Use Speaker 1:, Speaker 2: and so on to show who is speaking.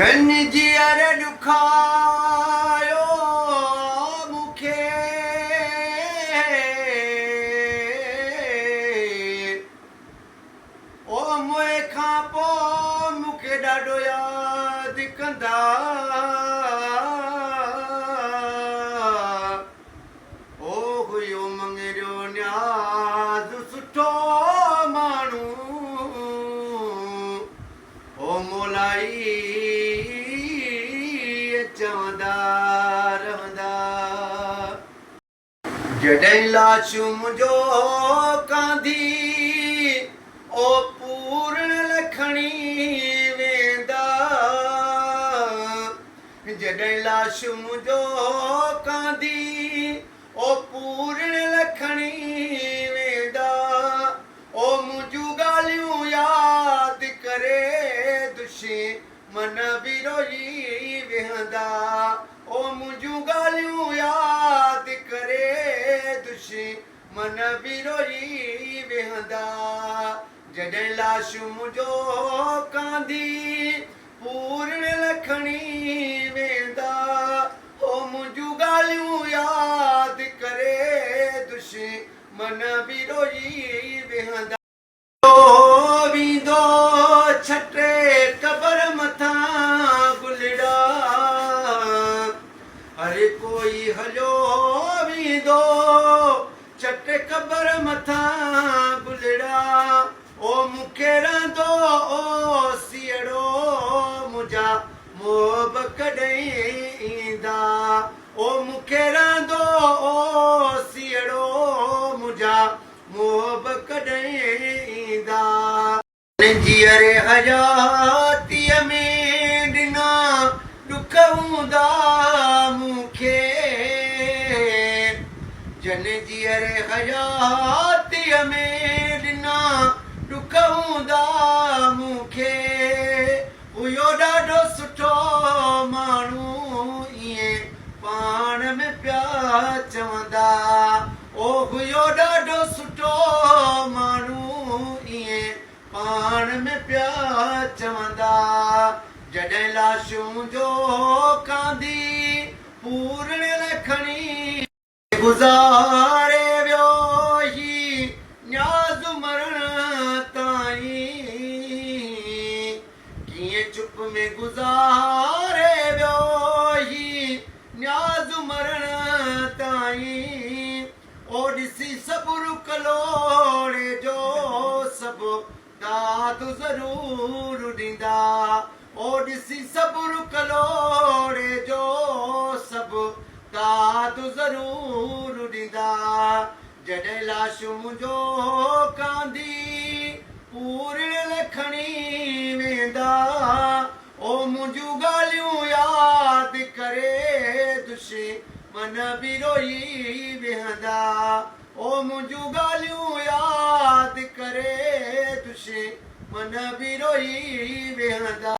Speaker 1: जीअर ॾुखायो मूंखे ओ मुए खां पोइ मूंखे ॾाढो यादि कंदा ओ हुयो मंगरियो न्याज़ सुठो माण्हू ओ मोलाई चवंदा रहंदा जॾहिं लाशूं मुंहिंजो कांधी ओ पूर्ण खणी वेंदा जॾहिं लाशूं मुंहिंजो कांधी ओ पूर्ण खणी वेंदा ओ मुंहिंजूं ॻाल्हियूं यादि करे दुश्मन बि रोई वेहंदा ओ मुंहिंजूं ॻाल्हियूं यादि करे दुश्मन बि रोई वेहंदा जॾहिं लाशूं मुंहिंजो कांधी पूर्ण खणी वेंदा ओ मुंहिंजूं ॻाल्हियूं यादि करे दुश्मन बि रोई वेहंदा वींदो छटे कबर मथां गुलड़ा हरे कोई हलियो वींदो छटे कबर मथां गुलड़ा ओ मूंखे रहंदो ओ सीअड़ो मुंहिंजा मोब कॾहिं ईंदा ओ मूंखे रहंदो ओ सीअड़ो मुंहिंजा मोब कॾहिं ईंदा जीअर हयातीअ में ॾिना ॾुख हूंदा मूंखे जन जीअर हयातीअ में ॾिना ॾुख हूंदा मूंखे हुयो ॾाढो सुठो माण्हू ईअं पाण में पिया चवंदा ओ हुयो ॾाढो सुठो माण्हू ईअं पाण में पिया चवंदा जॾहिं लाशूं जो कांधी पूर्ण खणी गुज़ारे वियो ही न्याज़ मरण ताईं कीअं चुप में गुज़ारे वियो ही न्याज़ मरण ताईं ओ ॾिसी सब्र कलोड़े जो सभु दाद ज़रूर ॾींदा ओ ॾिसी सब्र कलोड़े जो सभु दाद ज़रूर ॾींदा जॾहिं लाशूं मुंहिंजो कांधी पूर्ण खणी वेंदा ओ मुंहिंजूं ॻाल्हियूं यादि करे दुश्मन बि रोई वेहंदा ओ मुंहिंजूं ॻाल्हियूं यादि करे दुश्मन बि रोई वेहंदा